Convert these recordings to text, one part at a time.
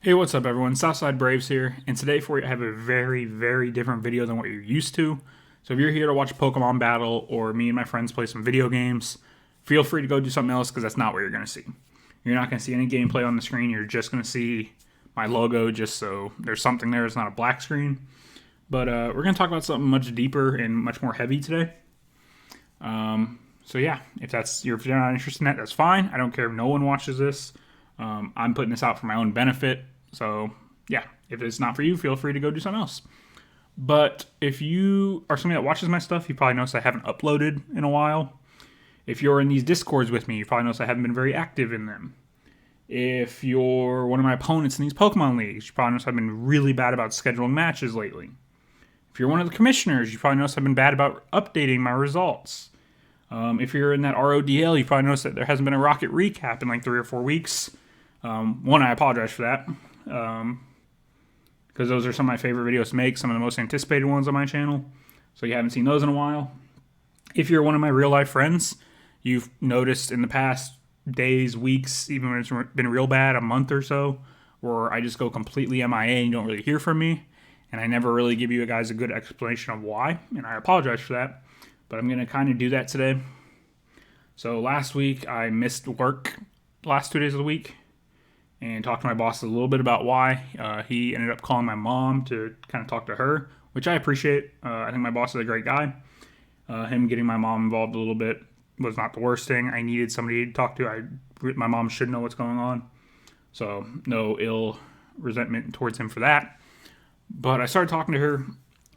Hey, what's up, everyone? Southside Braves here, and today for you I have a very, very different video than what you're used to. So if you're here to watch a Pokemon battle or me and my friends play some video games, feel free to go do something else because that's not what you're going to see. You're not going to see any gameplay on the screen. You're just going to see my logo just so there's something there. It's not a black screen. But we're going to talk about something much deeper and much more heavy today. So yeah, if you're not interested in that, that's fine. I don't care if no one watches this. I'm putting this out for my own benefit. So, yeah, if it's not for you, feel free to go do something else. But if you are somebody that watches my stuff, you probably noticed I haven't uploaded in a while. If you're in these Discords with me, you probably noticed I haven't been very active in them. If you're one of my opponents in these Pokemon leagues, you probably noticed I've been really bad about scheduling matches lately. If you're one of the commissioners, you probably noticed I've been bad about updating my results. If you're in that RODL, you probably noticed that there hasn't been a Rocket recap in like 3 or 4 weeks. One, I apologize for that. Because those are some of my favorite videos to make, some of the most anticipated ones on my channel. So you haven't seen those in a while. If you're one of my real life friends, you've noticed in the past days, weeks, even when it's been real bad, a month or so, where I just go completely MIA and you don't really hear from me. And I never really give you guys a good explanation of why. And I apologize for that. But I'm going to kind of do that today. So last week, I missed work the last 2 days of the week and talked to my boss a little bit about why. He ended up calling my mom to kind of talk to her, which I appreciate. I think my boss is a great guy. Him getting my mom involved a little bit was not the worst thing. I needed somebody to talk to. My mom should know what's going on. So no ill resentment towards him for that. But I started talking to her,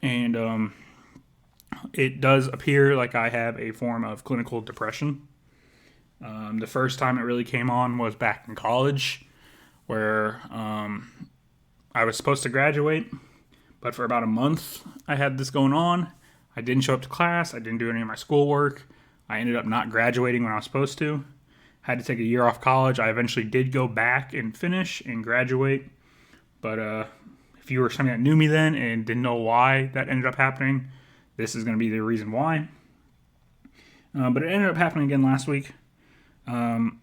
and it does appear like I have a form of clinical depression. The first time it really came on was back in college, where I was supposed to graduate, but for about a month I had this going on. I didn't show up to class. I didn't do any of my schoolwork. I ended up not graduating when I was supposed to. Had to take a year off college. I eventually did go back and finish and graduate, but if you were somebody that knew me then and didn't know why that ended up happening, this is going to be the reason why. But it ended up happening again last week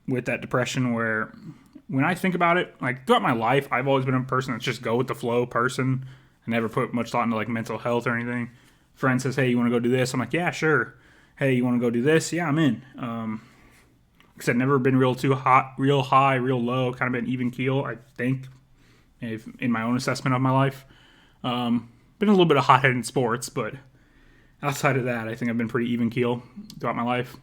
with that depression where when I think about it, like throughout my life, I've always been a person that's just go with the flow person. I never put much thought into like mental health or anything. Friend says, hey, you want to go do this? I'm like, yeah, sure. Hey, you want to go do this? Yeah, I'm in. Like I said, never been real too hot, real high, real low, kind of been even keel, I think, in my own assessment of my life. Been a little bit of hothead in sports, but outside of that, I think I've been pretty even keel throughout my life.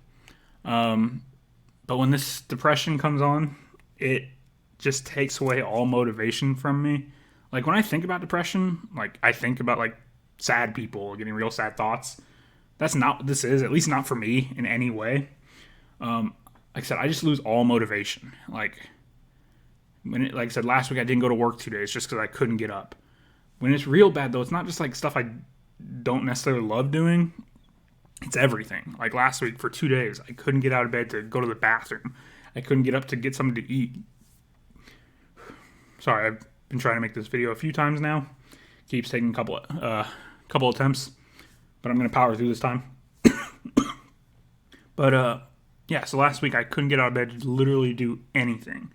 But when this depression comes on, it just takes away all motivation from me. Like when I think about depression, like I think about like sad people getting real sad thoughts. That's not what this is, at least not for me in any way. Like I said, I just lose all motivation. Like I said last week, I didn't go to work 2 days just because I couldn't get up. When it's real bad though, it's not just like stuff I don't necessarily love doing. It's everything. Like last week for 2 days, I couldn't get out of bed to go to the bathroom. I couldn't get up to get something to eat. Sorry, I've been trying to make this video a few times now. Keeps taking a couple attempts, but I'm going to power through this time. But yeah, so last week I couldn't get out of bed to literally do anything.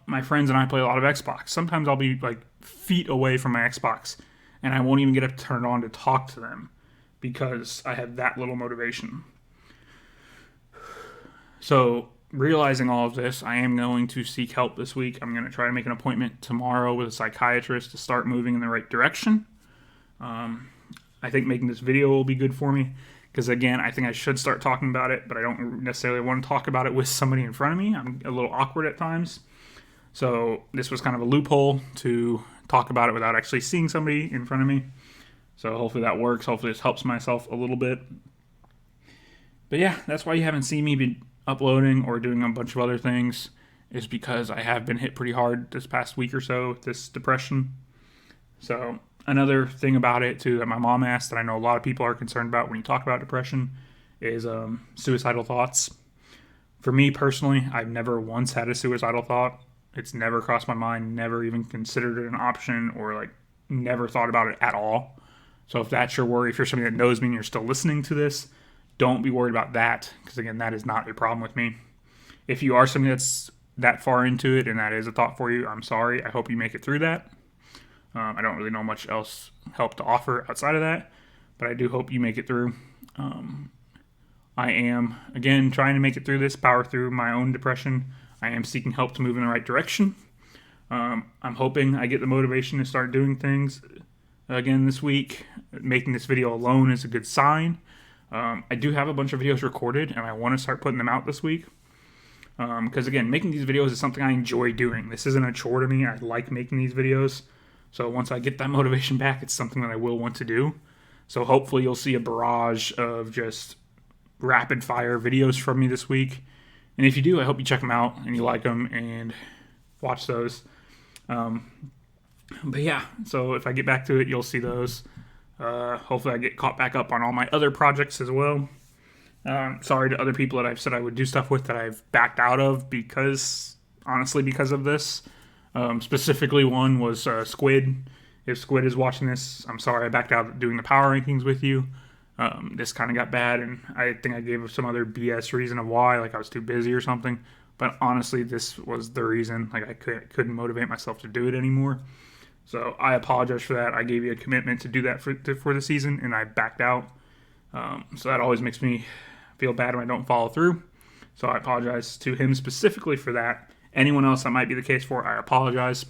My friends and I play a lot of Xbox. Sometimes I'll be like feet away from my Xbox, and I won't even get up to turn it on to talk to them because I have that little motivation. So realizing all of this, I am going to seek help this week. I'm going to try to make an appointment tomorrow with a psychiatrist to start moving in the right direction. I think making this video will be good for me because, again, I think I should start talking about it, but I don't necessarily want to talk about it with somebody in front of me. I'm a little awkward at times. So this was kind of a loophole to talk about it without actually seeing somebody in front of me. So hopefully that works. Hopefully this helps myself a little bit. But yeah, that's why you haven't seen me be uploading or doing a bunch of other things, is because I have been hit pretty hard this past week or so with this depression. So another thing about it too that my mom asked that I know a lot of people are concerned about when you talk about depression is suicidal thoughts. For me personally, I've never once had a suicidal thought. It's never crossed my mind, never even considered it an option, or like never thought about it at all. So if that's your worry, if you're somebody that knows me and you're still listening to this, don't be worried about that, because again, that is not a problem with me. If you are somebody that's that far into it and that is a thought for you, I'm sorry. I hope you make it through that. I don't really know much else help to offer outside of that, but I do hope you make it through. I am, again, trying to make it through this, power through my own depression. I am seeking help to move in the right direction. I'm hoping I get the motivation to start doing things again this week. Making this video alone is a good sign. I do have a bunch of videos recorded, and I want to start putting them out this week. Because, again, making these videos is something I enjoy doing. This isn't a chore to me. I like making these videos. So once I get that motivation back, it's something that I will want to do. So hopefully you'll see a barrage of just rapid fire videos from me this week. And if you do, I hope you check them out and you like them and watch those. But yeah, so if I get back to it, you'll see those. Hopefully I get caught back up on all my other projects as well. Sorry to other people that I've said I would do stuff with that I've backed out of honestly, because of this. Specifically, one was Squid. If Squid is watching this, I'm sorry I backed out of doing the power rankings with you. This kind of got bad, and I think I gave some other BS reason of why, like I was too busy or something. But honestly, this was the reason. Like I couldn't motivate myself to do it anymore. So I apologize for that. I gave you a commitment to do that for the season, and I backed out. So that always makes me feel bad when I don't follow through. So I apologize to him specifically for that. Anyone else that might be the case for, I apologize.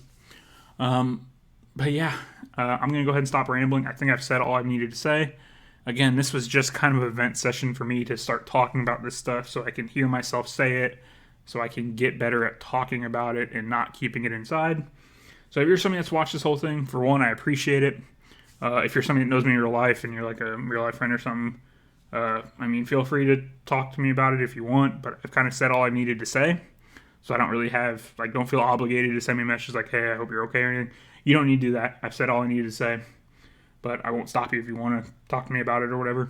But yeah, I'm going to go ahead and stop rambling. I think I've said all I've needed to say. Again, this was just kind of an event session for me to start talking about this stuff so I can hear myself say it, so I can get better at talking about it and not keeping it inside. So if you're somebody that's watched this whole thing, for one, I appreciate it. If you're somebody that knows me in real life and you're like a real life friend or something, feel free to talk to me about it if you want, but I've kind of said all I needed to say. So I don't really don't feel obligated to send me a message like, hey, I hope you're okay or anything. You don't need to do that. I've said all I needed to say, but I won't stop you if you want to talk to me about it or whatever.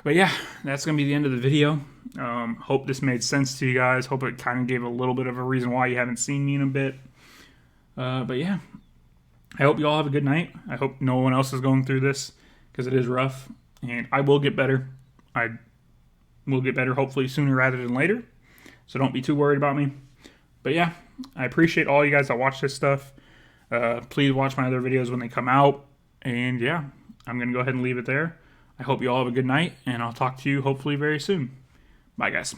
But yeah, that's going to be the end of the video. Hope this made sense to you guys. Hope it kind of gave a little bit of a reason why you haven't seen me in a bit. But yeah, I hope you all have a good night. I hope no one else is going through this because it is rough. And I will get better. I will get better hopefully sooner rather than later. So don't be too worried about me. But yeah, I appreciate all you guys that watch this stuff. Please watch my other videos when they come out. And yeah, I'm going to go ahead and leave it there. I hope you all have a good night, and I'll talk to you hopefully very soon. Bye, guys.